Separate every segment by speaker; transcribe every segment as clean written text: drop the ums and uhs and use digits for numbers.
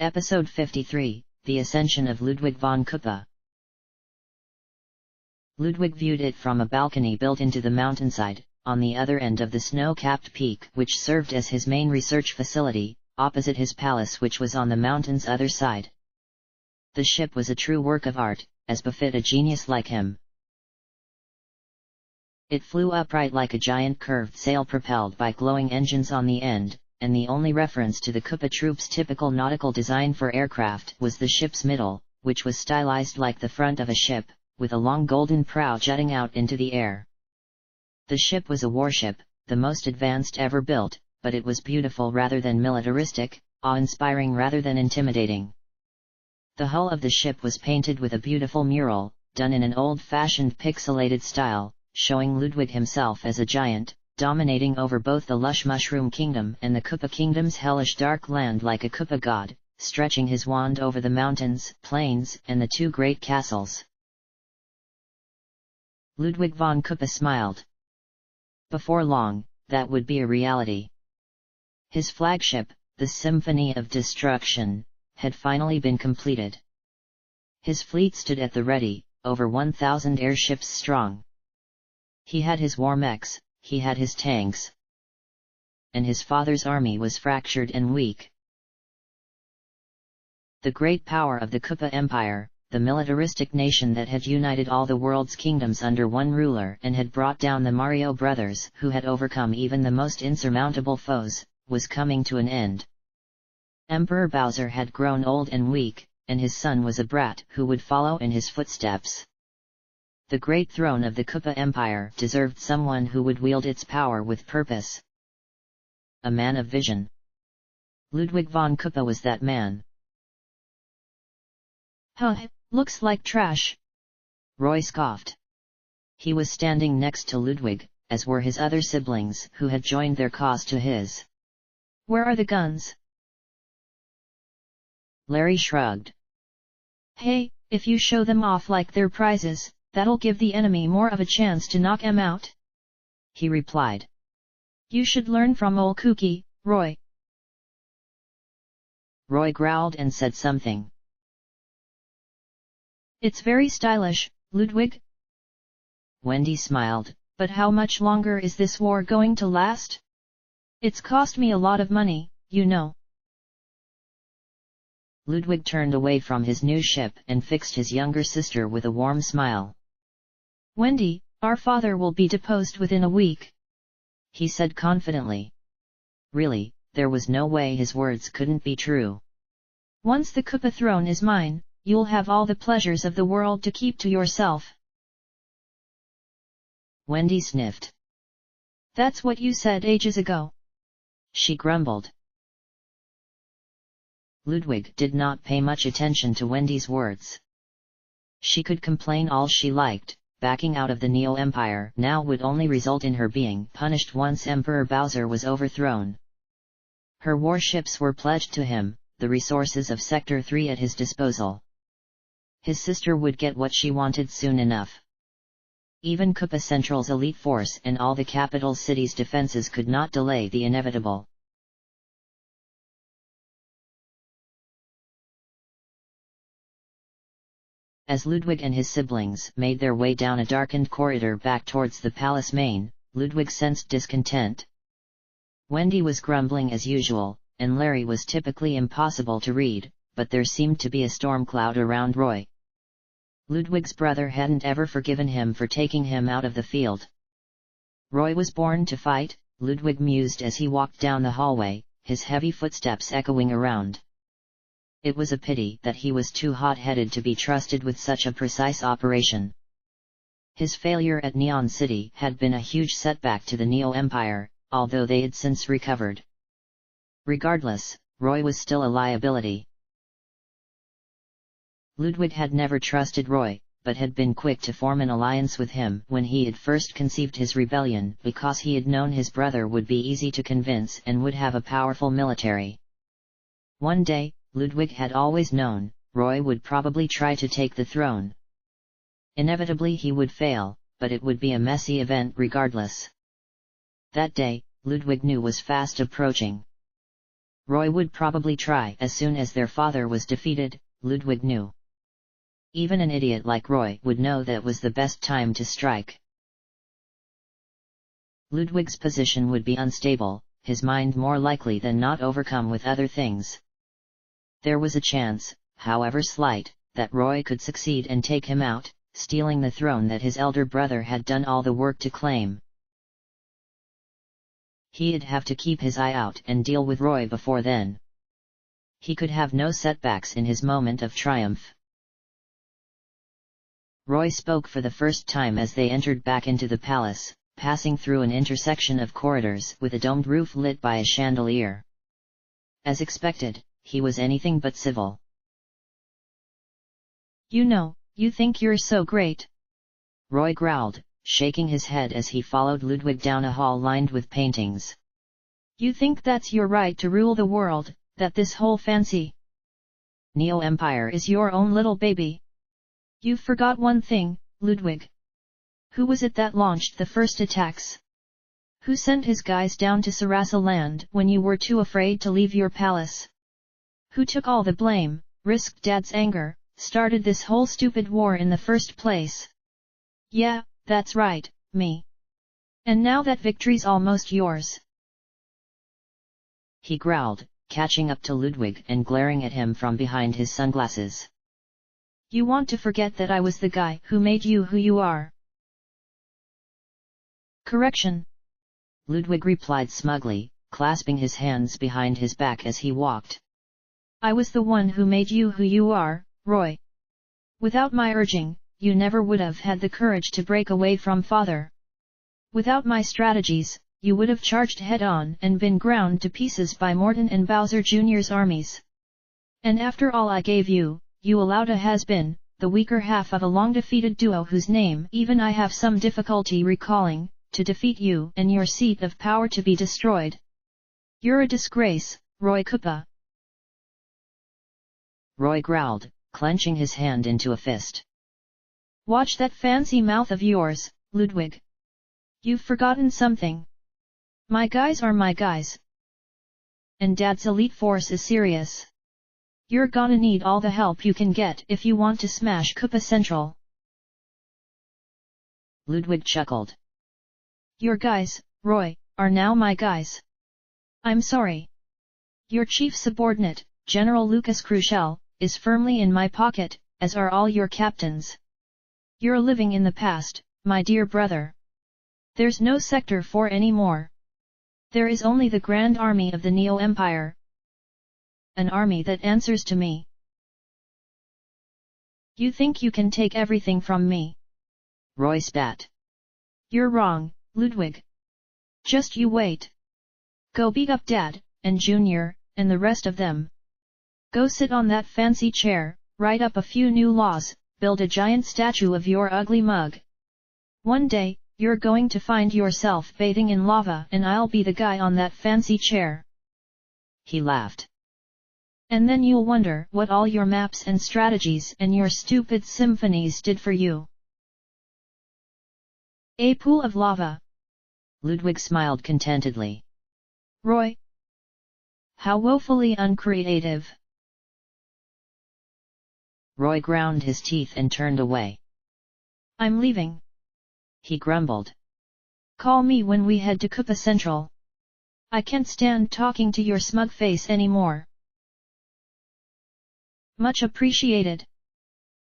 Speaker 1: Episode 53, The Ascension of Ludwig von Kuppe. Ludwig viewed it from a balcony built into the mountainside, on the other end of the snow-capped peak which served as his main research facility, opposite his palace which was on the mountain's other side. The ship was a true work of art, as befit a genius like him. It flew upright like a giant curved sail propelled by glowing engines on the end, and the only reference to the Kuppe troops' typical nautical design for aircraft was the ship's middle, which was stylized like the front of a ship, with a long golden prow jutting out into the air. The ship was a warship, the most advanced ever built, but it was beautiful rather than militaristic, awe-inspiring rather than intimidating. The hull of the ship was painted with a beautiful mural, done in an old-fashioned pixelated style, showing Ludwig himself as a giant, dominating over both the lush Mushroom Kingdom and the Kuppe Kingdom's hellish dark land like a Kuppe god, stretching his wand over the mountains, plains, and the two great castles. Ludwig von Kuppe smiled. Before long, that would be a reality. His flagship, the Symphony of Destruction, had finally been completed. His fleet stood at the ready, over 1,000 airships strong. He had his war mechs, he had his tanks. And his father's army was fractured and weak. The great power of the Kuppe Empire, the militaristic nation that had united all the world's kingdoms under one ruler and had brought down the Mario brothers who had overcome even the most insurmountable foes, was coming to an end. Emperor Bowser had grown old and weak, and his son was a brat who would follow in his footsteps. The great throne of the Kuppe Empire deserved someone who would wield its power with purpose. A man of vision. Ludwig von Kuppe was that man.
Speaker 2: Huh, looks like trash.
Speaker 1: Roy scoffed. He was standing next to Ludwig, as were his other siblings who had joined their cause to his.
Speaker 2: Where are the guns?
Speaker 1: Larry shrugged.
Speaker 2: Hey, if you show them off like they're prizes, that'll give the enemy more of a chance to knock 'em out.
Speaker 1: He replied.
Speaker 2: You should learn from ol' Kooky, Roy.
Speaker 1: Roy growled and said something.
Speaker 2: It's very stylish, Ludwig.
Speaker 1: Wendy smiled.
Speaker 2: But how much longer is this war going to last? It's cost me a lot of money, you know.
Speaker 1: Ludwig turned away from his new ship and fixed his younger sister with a warm smile.
Speaker 2: Wendy, our father will be deposed within a week,
Speaker 1: he said confidently. Really, there was no way his words couldn't be true.
Speaker 2: Once the Kuppe throne is mine, you'll have all the pleasures of the world to keep to yourself.
Speaker 1: Wendy sniffed.
Speaker 2: That's what you said ages ago,
Speaker 1: she grumbled. Ludwig did not pay much attention to Wendy's words. She could complain all she liked. Backing out of the Neo-Empire now would only result in her being punished once Emperor Bowser was overthrown. Her warships were pledged to him, the resources of Sector 3 at his disposal. His sister would get what she wanted soon enough. Even Kuppe Central's elite force and all the capital city's defenses could not delay the inevitable. As Ludwig and his siblings made their way down a darkened corridor back towards the palace main, Ludwig sensed discontent. Wendy was grumbling as usual, and Larry was typically impossible to read, but there seemed to be a storm cloud around Roy. Ludwig's brother hadn't ever forgiven him for taking him out of the field. Roy was born to fight, Ludwig mused as he walked down the hallway, his heavy footsteps echoing around. It was a pity that he was too hot-headed to be trusted with such a precise operation. His failure at Neon City had been a huge setback to the Neo-Empire, although they had since recovered. Regardless, Roy was still a liability. Ludwig had never trusted Roy, but had been quick to form an alliance with him when he had first conceived his rebellion because he had known his brother would be easy to convince and would have a powerful military. One day, Ludwig had always known, Roy would probably try to take the throne. Inevitably he would fail, but it would be a messy event regardless. That day, Ludwig knew was fast approaching. Roy would probably try as soon as their father was defeated, Ludwig knew. Even an idiot like Roy would know that was the best time to strike. Ludwig's position would be unstable, his mind more likely than not overcome with other things. There was a chance, however slight, that Roy could succeed and take him out, stealing the throne that his elder brother had done all the work to claim. He'd have to keep his eye out and deal with Roy before then. He could have no setbacks in his moment of triumph. Roy spoke for the first time as they entered back into the palace, passing through an intersection of corridors with a domed roof lit by a chandelier. As expected, he was anything but civil.
Speaker 2: "You know, you think you're so great,"
Speaker 1: Roy growled, shaking his head as he followed Ludwig down a hall lined with paintings.
Speaker 2: "You think that's your right to rule the world, that this whole fancy
Speaker 1: Neo-Empire
Speaker 2: is your own little baby? You've forgot one thing, Ludwig. Who was it that launched the first attacks? Who sent his guys down to Sarasa land when you were too afraid to leave your palace? Who took all the blame, risked Dad's anger, started this whole stupid war in the first place? Yeah, that's right, me. And now that victory's almost yours,"
Speaker 1: he growled, catching up to Ludwig and glaring at him from behind his sunglasses.
Speaker 2: "You want to forget that I was the guy who made you who you are?" "Correction,"
Speaker 1: Ludwig replied smugly, clasping his hands behind his back as he walked.
Speaker 2: "I was the one who made you who you are, Roy. Without my urging, you never would have had the courage to break away from father. Without my strategies, you would have charged head-on and been ground to pieces by Morton and Bowser Jr.'s armies. And after all I gave you, you allowed a has-been, the weaker half of a long-defeated duo whose name even I have some difficulty recalling, to defeat you and your seat of power to be destroyed. You're a disgrace, Roy Koopa."
Speaker 1: Roy growled, clenching his hand into a fist.
Speaker 2: "Watch that fancy mouth of yours, Ludwig. You've forgotten something. My guys are my guys. And Dad's elite force is serious. You're gonna need all the help you can get if you want to smash Koopa Central."
Speaker 1: Ludwig chuckled.
Speaker 2: "Your guys, Roy, are now my guys. I'm sorry. Your chief subordinate, General Lucas Crucial, is firmly in my pocket, as are all your captains. You're living in the past, my dear brother. There's no Sector 4 anymore. There is only the Grand Army of the Neo-Empire. An army that answers to me. You think you can take everything from me?"
Speaker 1: Roy spat.
Speaker 2: "You're wrong, Ludwig. Just you wait. Go beat up Dad, and Junior, and the rest of them. Go sit on that fancy chair, write up a few new laws, build a giant statue of your ugly mug. One day, you're going to find yourself bathing in lava and I'll be the guy on that fancy chair."
Speaker 1: He laughed.
Speaker 2: "And then you'll wonder what all your maps and strategies and your stupid symphonies did for you." "A pool of lava."
Speaker 1: Ludwig smiled contentedly.
Speaker 2: "Roy, how woefully uncreative."
Speaker 1: Roy ground his teeth and turned away.
Speaker 2: "I'm leaving,"
Speaker 1: he grumbled.
Speaker 2: "Call me when we head to Koopa Central. I can't stand talking to your smug face anymore." "Much appreciated."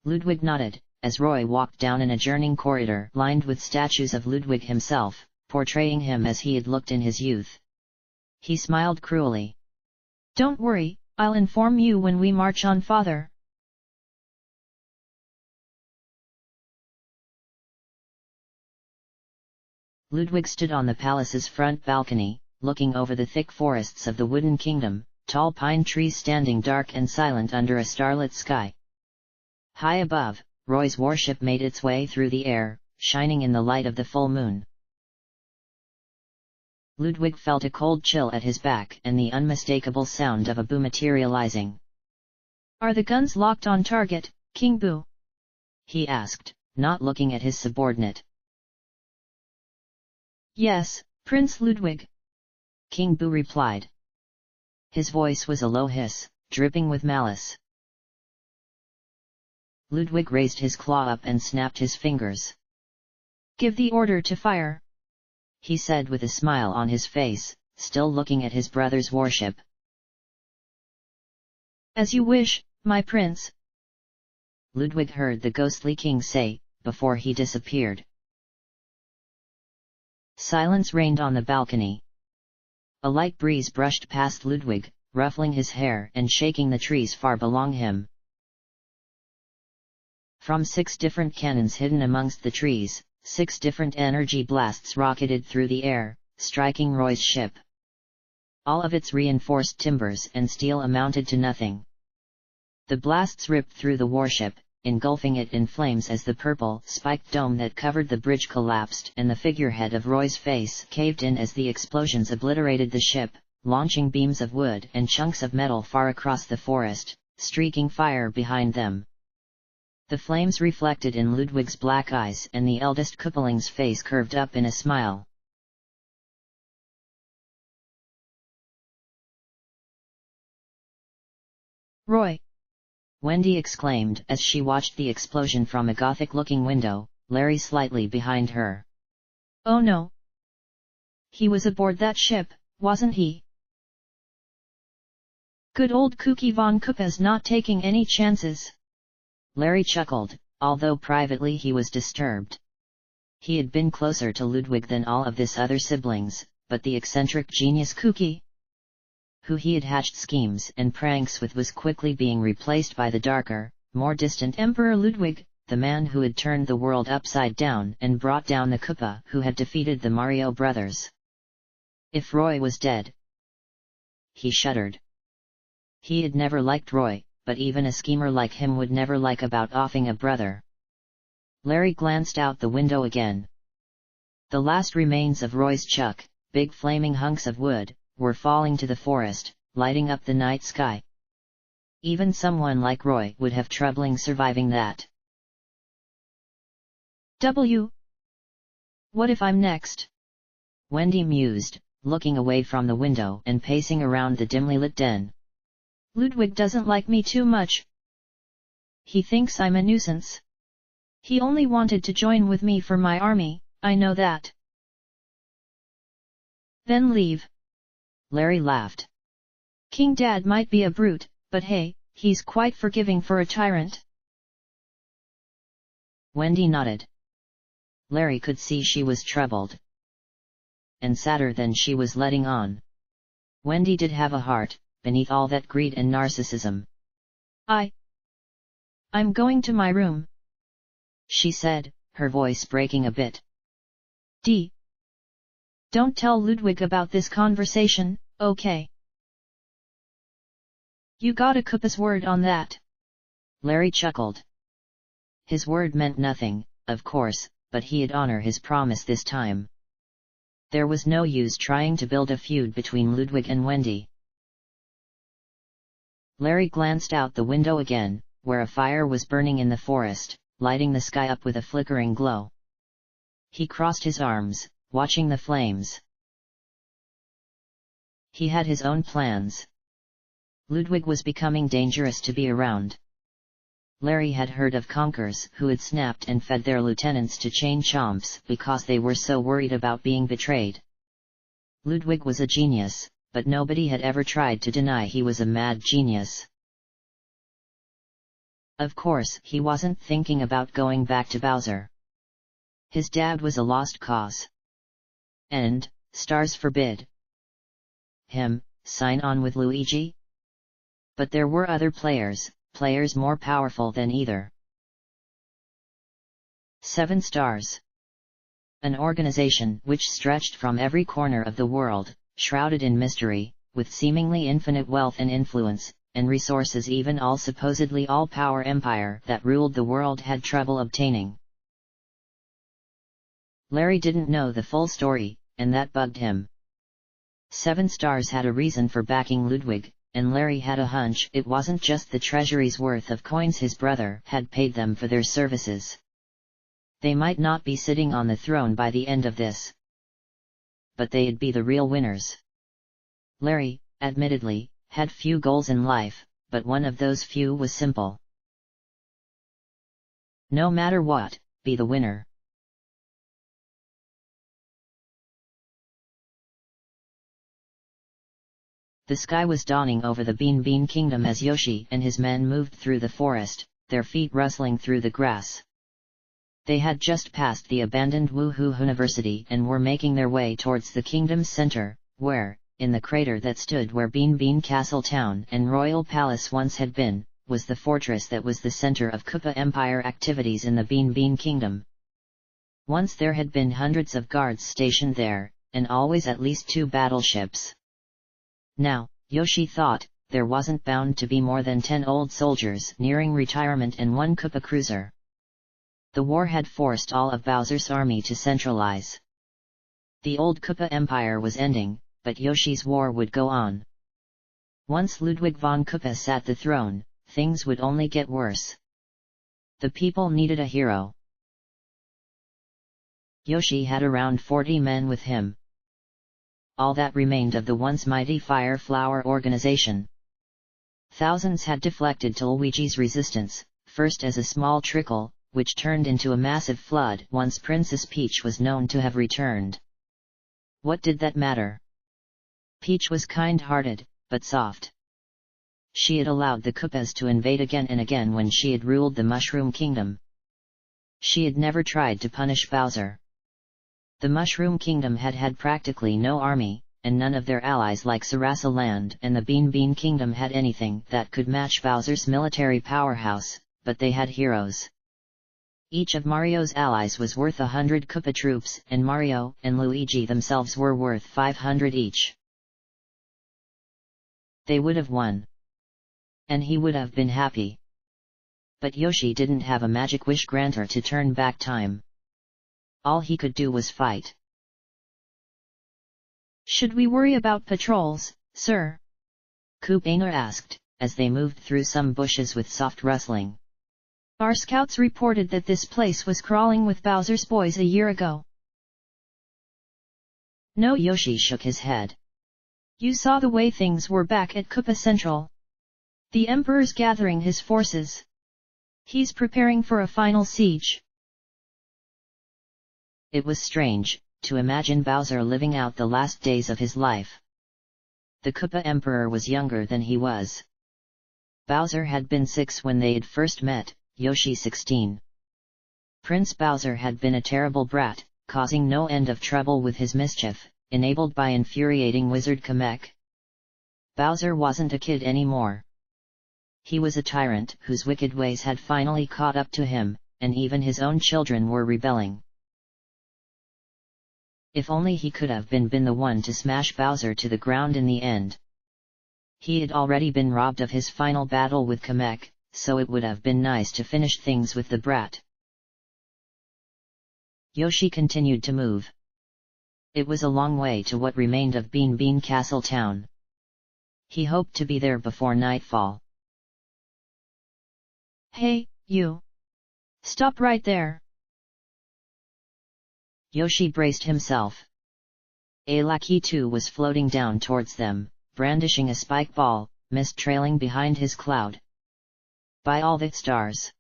Speaker 1: Ludwig nodded, as Roy walked down an adjourning corridor lined with statues of Ludwig himself, portraying him as he had looked in his youth. He smiled cruelly.
Speaker 2: "Don't worry, I'll inform you when we march on father."
Speaker 1: Ludwig stood on the palace's front balcony, looking over the thick forests of the Wooden Kingdom, tall pine trees standing dark and silent under a starlit sky. High above, Roy's warship made its way through the air, shining in the light of the full moon. Ludwig felt a cold chill at his back and the unmistakable sound of a boom materializing.
Speaker 2: "Are the guns locked on target, King Boo?"
Speaker 1: he asked, not looking at his subordinate.
Speaker 2: "Yes, Prince Ludwig,"
Speaker 1: King Boo replied. His voice was a low hiss, dripping with malice. Ludwig raised his claw up and snapped his fingers.
Speaker 2: "Give the order to fire,"
Speaker 1: he said with a smile on his face, still looking at his brother's warship.
Speaker 2: "As you wish, my prince,"
Speaker 1: Ludwig heard the ghostly king say, before he disappeared. Silence reigned on the balcony. A light breeze brushed past Ludwig, ruffling his hair and shaking the trees far below him. From 6 different cannons hidden amongst the trees, 6 different energy blasts rocketed through the air, striking Roy's ship. All of its reinforced timbers and steel amounted to nothing. The blasts ripped through the warship, engulfing it in flames as the purple, spiked dome that covered the bridge collapsed and the figurehead of Roy's face caved in as the explosions obliterated the ship, launching beams of wood and chunks of metal far across the forest, streaking fire behind them. The flames reflected in Ludwig's black eyes and the eldest Kuppeling's face curved up in a smile.
Speaker 2: "Roy!"
Speaker 1: Wendy exclaimed as she watched the explosion from a Gothic-looking window, Larry slightly behind her.
Speaker 2: "Oh no! He was aboard that ship, wasn't he? Good old Kooky von Kuppa's not taking any chances."
Speaker 1: Larry chuckled, although privately he was disturbed. He had been closer to Ludwig than all of his other siblings, but the eccentric genius Kooky, who he had hatched schemes and pranks with, was quickly being replaced by the darker, more distant Emperor Ludwig, the man who had turned the world upside down and brought down the Kuppa who had defeated the Mario brothers. If Roy was dead... He shuddered. He had never liked Roy, but even a schemer like him would never like about offing a brother. Larry glanced out the window again. The last remains of Roy's chuck, big flaming hunks of wood, were falling to the forest, lighting up the night sky. Even someone like Roy would have trouble surviving that.
Speaker 2: What if I'm next?
Speaker 1: Wendy mused, looking away from the window and pacing around the dimly lit den.
Speaker 2: Ludwig doesn't like me too much. He thinks I'm a nuisance. He only wanted to join with me for my army, I know that. Then leave.
Speaker 1: Larry laughed.
Speaker 2: King Dad might be a brute, but hey, he's quite forgiving for a tyrant.
Speaker 1: Wendy nodded. Larry could see she was troubled. And sadder than she was letting on. Wendy did have a heart, beneath all that greed and narcissism.
Speaker 2: I'm going to my room,
Speaker 1: she said, her voice breaking a bit.
Speaker 2: Don't tell Ludwig about this conversation, okay? You got a Kuppa's word on that?
Speaker 1: Larry chuckled. His word meant nothing, of course, but he'd honor his promise this time. There was no use trying to build a feud between Ludwig and Wendy. Larry glanced out the window again, where a fire was burning in the forest, lighting the sky up with a flickering glow. He crossed his arms, watching the flames. He had his own plans. Ludwig was becoming dangerous to be around. Larry had heard of conkers who had snapped and fed their lieutenants to chain chomps because they were so worried about being betrayed. Ludwig was a genius, but nobody had ever tried to deny he was a mad genius. Of course, he wasn't thinking about going back to Bowser. His dad was a lost cause. And, stars forbid, him sign on with Luigi? But there were other players more powerful than either. 7 Stars. An organization which stretched from every corner of the world, shrouded in mystery, with seemingly infinite wealth and influence, and resources even all supposedly all-power empire that ruled the world had trouble obtaining. Larry didn't know the full story, and that bugged him. 7 Stars had a reason for backing Ludwig, and Larry had a hunch it wasn't just the treasury's worth of coins his brother had paid them for their services. They might not be sitting on the throne by the end of this, but they'd be the real winners. Larry, admittedly, had few goals in life, but one of those few was simple. No matter what, be the winner. The sky was dawning over the Bean Kingdom as Yoshi and his men moved through the forest, their feet rustling through the grass. They had just passed the abandoned Woohoo University and were making their way towards the kingdom's center, where, in the crater that stood where Bean Castle Town and Royal Palace once had been, was the fortress that was the center of Koopa Empire activities in the Bean Kingdom. Once there had been hundreds of guards stationed there, and always at least 2 battleships. Now, Yoshi thought, there wasn't bound to be more than 10 old soldiers nearing retirement and 1 Koopa cruiser. The war had forced all of Bowser's army to centralize. The old Koopa Empire was ending, but Yoshi's war would go on. Once Ludwig von Koopa sat the throne, things would only get worse. The people needed a hero. Yoshi had around 40 men with him. All that remained of the once mighty Fire Flower organization. Thousands had deflected to Luigi's resistance, first as a small trickle, which turned into a massive flood once Princess Peach was known to have returned. What did that matter? Peach was kind-hearted, but soft. She had allowed the Koopas to invade again and again when she had ruled the Mushroom Kingdom. She had never tried to punish Bowser. The Mushroom Kingdom had had practically no army, and none of their allies like Sarasa Land and the Bean Kingdom had anything that could match Bowser's military powerhouse, but they had heroes. Each of Mario's allies was worth 100 Koopa troops, and Mario and Luigi themselves were worth 500 each. They would have won. And he would have been happy. But Yoshi didn't have a magic wish granter to turn back time. All he could do was fight.
Speaker 2: Should we worry about patrols, sir?
Speaker 1: Koopanger asked, as they moved through some bushes with soft rustling.
Speaker 2: Our scouts reported that this place was crawling with Bowser's boys a year ago.
Speaker 1: No, Yoshi shook his head.
Speaker 2: You saw the way things were back at Koopa Central. The Emperor's gathering his forces. He's preparing for a final siege.
Speaker 1: It was strange, to imagine Bowser living out the last days of his life. The Koopa Emperor was younger than he was. Bowser had been 6 when they had first met, Yoshi 16. Prince Bowser had been a terrible brat, causing no end of trouble with his mischief, enabled by infuriating Wizard Kamek. Bowser wasn't a kid anymore. He was a tyrant whose wicked ways had finally caught up to him, and even his own children were rebelling. If only he could have been the one to smash Bowser to the ground in the end. He had already been robbed of his final battle with Kamek, so it would have been nice to finish things with the brat. Yoshi continued to move. It was a long way to what remained of Bean Castle Town. He hoped to be there before nightfall.
Speaker 2: Hey, you! Stop right there!
Speaker 1: Yoshi braced himself. A Lakitu was floating down towards them, brandishing a spike ball, mist trailing behind his cloud. By all the stars!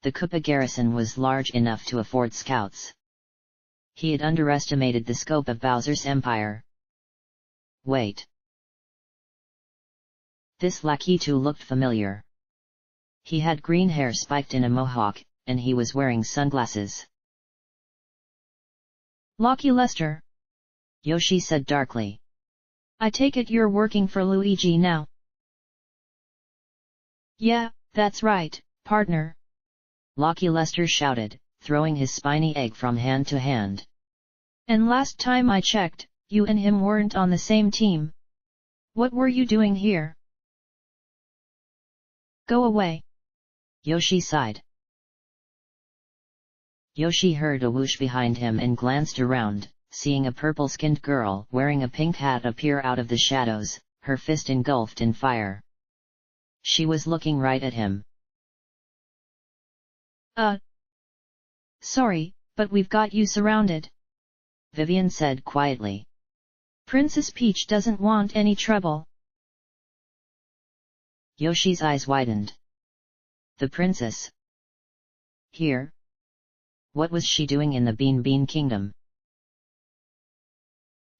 Speaker 1: The Koopa garrison was large enough to afford scouts. He had underestimated the scope of Bowser's empire. Wait. This Lakitu looked familiar. He had green hair spiked in a mohawk, and he was wearing sunglasses.
Speaker 2: Lucky Lester,
Speaker 1: Yoshi said darkly.
Speaker 2: I take it you're working for Luigi now. Yeah, that's right, partner.
Speaker 1: Lucky Lester shouted, throwing his spiny egg from hand to hand.
Speaker 2: And last time I checked, you and him weren't on the same team. What were you doing here? Go away.
Speaker 1: Yoshi sighed. Yoshi heard a whoosh behind him and glanced around, seeing a purple-skinned girl wearing a pink hat appear out of the shadows, her fist engulfed in fire. She was looking right at him.
Speaker 2: Sorry, but we've got you surrounded.
Speaker 1: Vivian said quietly.
Speaker 2: Princess Peach doesn't want any trouble.
Speaker 1: Yoshi's eyes widened. The princess? Here? What was she doing in the Bean Bean Kingdom?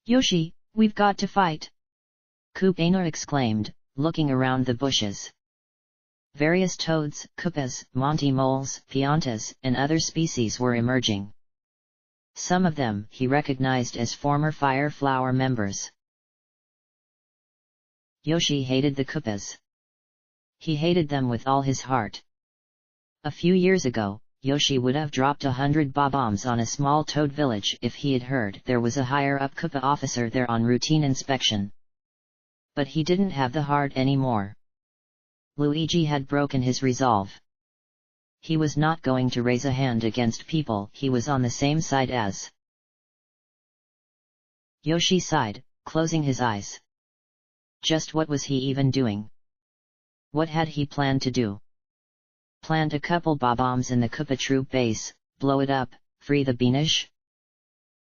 Speaker 2: Yoshi, we've got to fight!
Speaker 1: Kupaina exclaimed, looking around the bushes. Various toads, koopas, monty moles, piantas, and other species were emerging. Some of them he recognized as former Fire Flower members. Yoshi hated the koopas. He hated them with all his heart. A few years ago, Yoshi would have dropped 100 bombs on a small toad village if he had heard there was a higher-up Koopa officer there on routine inspection. But he didn't have the heart anymore. Luigi had broken his resolve. He was not going to raise a hand against people he was on the same side as. Yoshi sighed, closing his eyes. Just what was he even doing? What had he planned to do? Plant a couple bombs in the Koopa troop base, blow it up, free the Beanish?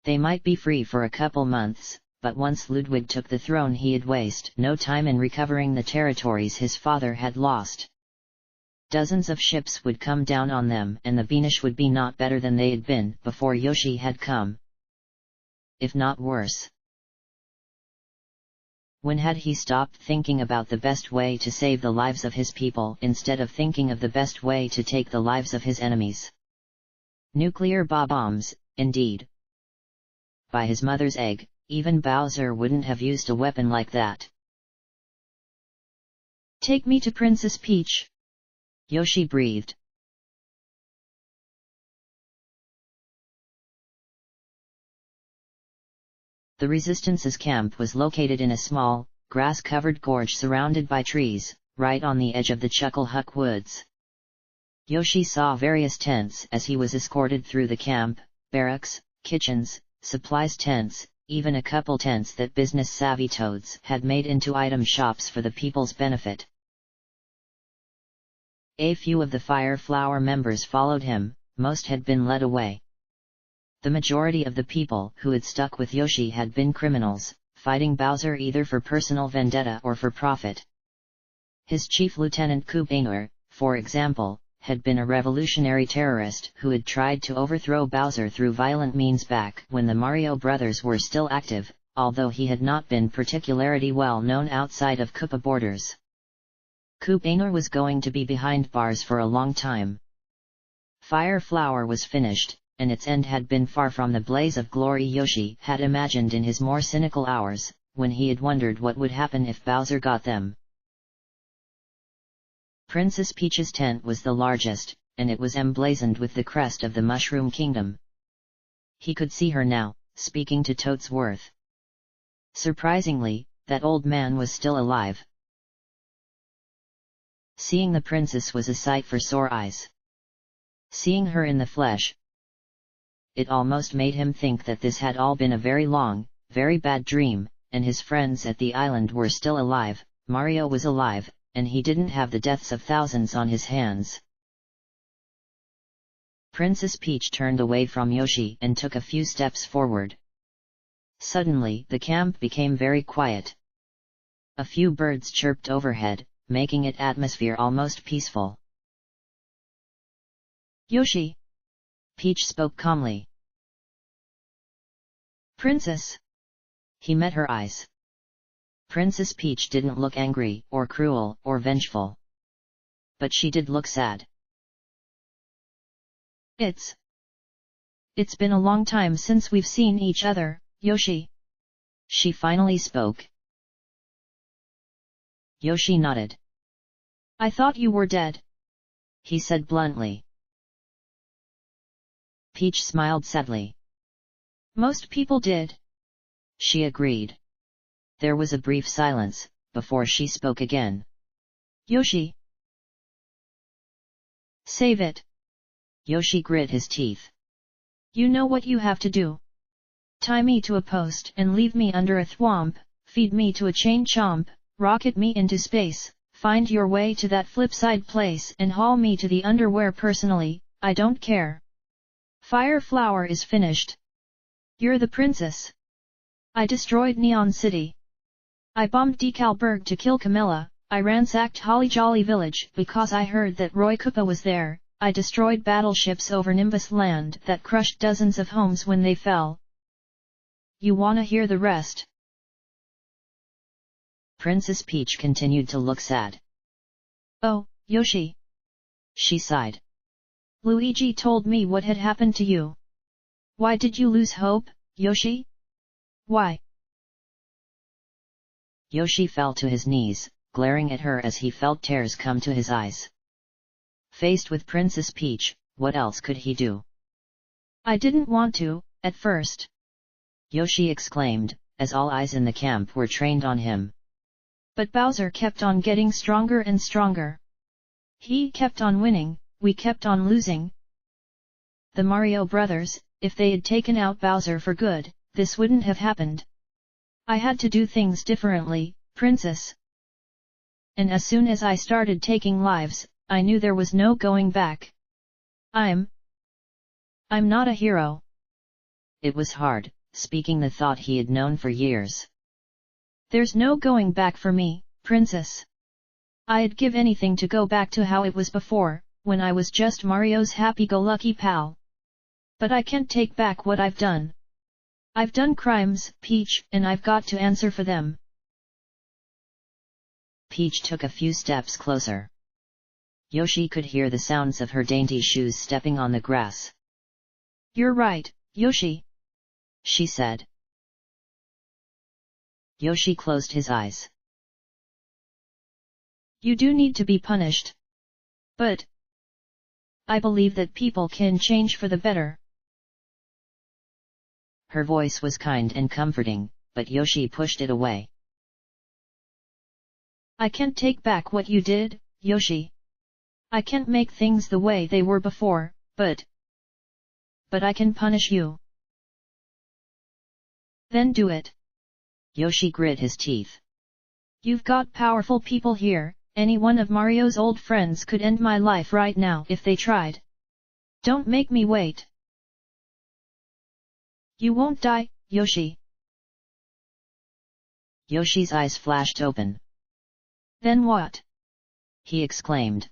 Speaker 1: They might be free for a couple months, but once Ludwig took the throne he'd waste no time in recovering the territories his father had lost. Dozens of ships would come down on them and the Beanish would be not better than they had been before Yoshi had come. If not worse. When had he stopped thinking about the best way to save the lives of his people instead of thinking of the best way to take the lives of his enemies? Nuclear bombs, indeed. By his mother's egg, even Bowser wouldn't have used a weapon like that.
Speaker 2: Take me to Princess Peach,
Speaker 1: Yoshi breathed. The Resistance's camp was located in a small, grass-covered gorge surrounded by trees, right on the edge of the Chucklehuck Woods. Yoshi saw various tents as he was escorted through the camp, barracks, kitchens, supplies tents, even a couple tents that business-savvy toads had made into item shops for the people's benefit. A few of the Fire Flower members followed him, most had been led away. The majority of the people who had stuck with Yoshi had been criminals, fighting Bowser either for personal vendetta or for profit. His chief lieutenant Kupaina, for example, had been a revolutionary terrorist who had tried to overthrow Bowser through violent means back when the Mario brothers were still active, although he had not been particularly well known outside of Koopa borders. Kupaina was going to be behind bars for a long time. Fire Flower was finished, and its end had been far from the blaze of glory Yoshi had imagined in his more cynical hours, when he had wondered what would happen if Bowser got them. Princess Peach's tent was the largest, and it was emblazoned with the crest of the Mushroom Kingdom. He could see her now, speaking to Toadsworth. Surprisingly, that old man was still alive. Seeing the princess was a sight for sore eyes. Seeing her in the flesh, it almost made him think that this had all been a very long, very bad dream, and his friends at the island were still alive, Mario was alive, and he didn't have the deaths of thousands on his hands. Princess Peach turned away from Yoshi and took a few steps forward. Suddenly the camp became very quiet. A few birds chirped overhead, making its atmosphere almost peaceful.
Speaker 2: Yoshi!
Speaker 1: Peach spoke calmly.
Speaker 2: Princess!
Speaker 1: He met her eyes. Princess Peach didn't look angry, or cruel, or vengeful. But she did look sad.
Speaker 2: It's been a long time since we've seen each other, Yoshi.
Speaker 1: She finally spoke. Yoshi nodded.
Speaker 2: I thought you were dead,
Speaker 1: he said bluntly. Peach smiled sadly.
Speaker 2: Most people did,
Speaker 1: she agreed. There was a brief silence, before she spoke again.
Speaker 2: Yoshi! Save it!
Speaker 1: Yoshi grit his teeth.
Speaker 2: You know what you have to do. Tie me to a post and leave me under a thwomp, feed me to a chain chomp, rocket me into space, find your way to that flipside place and haul me to the underwear personally, I don't care. Fire Flower is finished. You're the princess. I destroyed Neon City. I bombed Decalburg to kill Camilla, I ransacked Holly Jolly Village because I heard that Roy Koopa was there. I destroyed battleships over Nimbus Land that crushed dozens of homes when they fell. You wanna hear the rest?
Speaker 1: Princess Peach continued to look sad.
Speaker 2: Oh, Yoshi.
Speaker 1: She sighed.
Speaker 2: Luigi told me what had happened to you. Why did you lose hope, Yoshi? Why?
Speaker 1: Yoshi fell to his knees, glaring at her as he felt tears come to his eyes. Faced with Princess Peach, what else could he do?
Speaker 2: I didn't want to, at first.
Speaker 1: Yoshi exclaimed, as all eyes in the camp were trained on him.
Speaker 2: But Bowser kept on getting stronger and stronger. He kept on winning, we kept on losing. The Mario brothers, if they had taken out Bowser for good, this wouldn't have happened. I had to do things differently, Princess. And as soon as I started taking lives, I knew there was no going back. I'm not a hero.
Speaker 1: It was hard, speaking the thought he had known for years.
Speaker 2: There's no going back for me, Princess. I'd give anything to go back to how it was before, when I was just Mario's happy-go-lucky pal. But I can't take back what I've done. I've done crimes, Peach, and I've got to answer for them.
Speaker 1: Peach took a few steps closer. Yoshi could hear the sounds of her dainty shoes stepping on the grass.
Speaker 2: You're right, Yoshi,
Speaker 1: she said. Yoshi closed his eyes.
Speaker 2: You do need to be punished. But I believe that people can change for the better.
Speaker 1: Her voice was kind and comforting, but Yoshi pushed it away.
Speaker 2: I can't take back what you did, Yoshi. I can't make things the way they were before, but I can punish you. Then do it.
Speaker 1: Yoshi grit his teeth.
Speaker 2: You've got powerful people here, any one of Mario's old friends could end my life right now if they tried. Don't make me wait. You won't die, Yoshi.
Speaker 1: Yoshi's eyes flashed open.
Speaker 2: Then what?
Speaker 1: He exclaimed.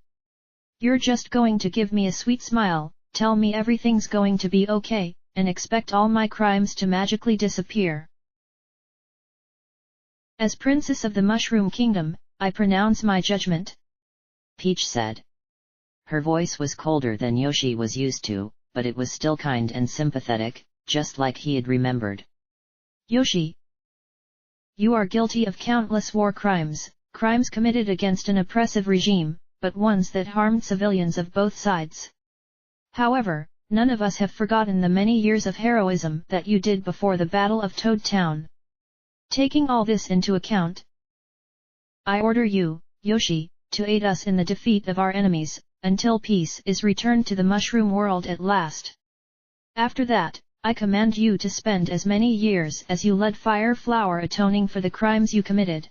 Speaker 2: You're just going to give me a sweet smile, tell me everything's going to be okay, and expect all my crimes to magically disappear. As Princess of the Mushroom Kingdom, I pronounce my judgment.
Speaker 1: Peach said. Her voice was colder than Yoshi was used to, but it was still kind and sympathetic, just like he had remembered.
Speaker 2: Yoshi, you are guilty of countless war crimes, crimes committed against an oppressive regime, but ones that harmed civilians of both sides. However, none of us have forgotten the many years of heroism that you did before the Battle of Toad Town. Taking all this into account, I order you, Yoshi, to aid us in the defeat of our enemies, until peace is returned to the Mushroom World at last. After that, I command you to spend as many years as you led Fire Flower atoning for the crimes you committed.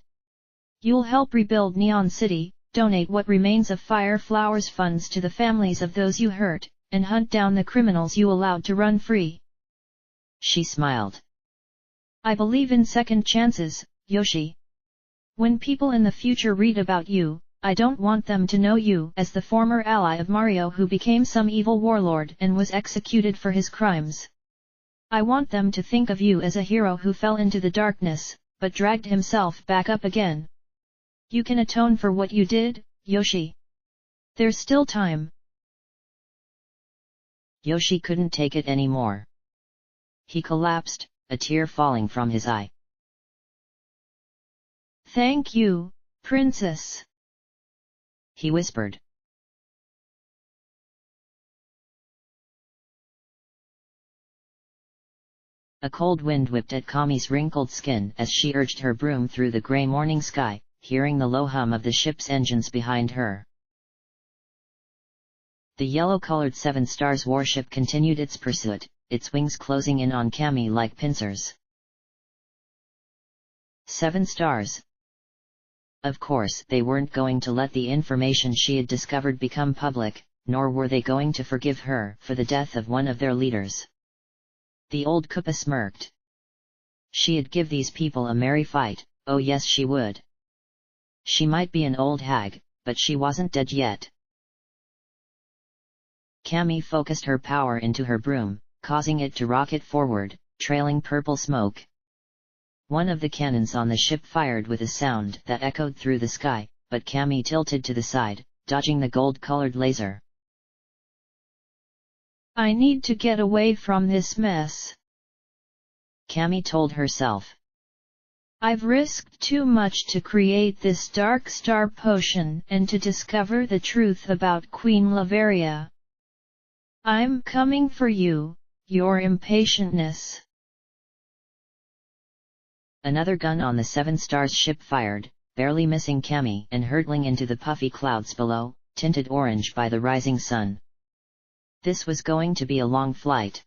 Speaker 2: You'll help rebuild Neon City, donate what remains of Fire Flower's funds to the families of those you hurt, and hunt down the criminals you allowed to run free.
Speaker 1: She smiled.
Speaker 2: I believe in second chances, Yoshi. When people in the future read about you, I don't want them to know you as the former ally of Mario who became some evil warlord and was executed for his crimes. I want them to think of you as a hero who fell into the darkness, but dragged himself back up again. You can atone for what you did, Yoshi. There's still time.
Speaker 1: Yoshi couldn't take it anymore. He collapsed, a tear falling from his eye.
Speaker 2: Thank you, Princess,
Speaker 1: he whispered. A cold wind whipped at Kami's wrinkled skin as she urged her broom through the grey morning sky, hearing the low hum of the ship's engines behind her. The yellow-colored Seven Stars warship continued its pursuit, its wings closing in on Kami like pincers. 7 stars. Of course, they weren't going to let the information she had discovered become public, nor were they going to forgive her for the death of one of their leaders. The old Koopa smirked. She'd give these people a merry fight, oh yes she would. She might be an old hag, but she wasn't dead yet. Cammy focused her power into her broom, causing it to rocket forward, trailing purple smoke. One of the cannons on the ship fired with a sound that echoed through the sky, but Cammy tilted to the side, dodging the gold-colored laser.
Speaker 2: I need to get away from this mess,
Speaker 1: Cammy told herself.
Speaker 2: I've risked too much to create this dark star potion and to discover the truth about Queen Lavaria. I'm coming for you, your impatientness.
Speaker 1: Another gun on the Seven Stars ship fired, barely missing Cammy and hurtling into the puffy clouds below, tinted orange by the rising sun. This was going to be a long flight.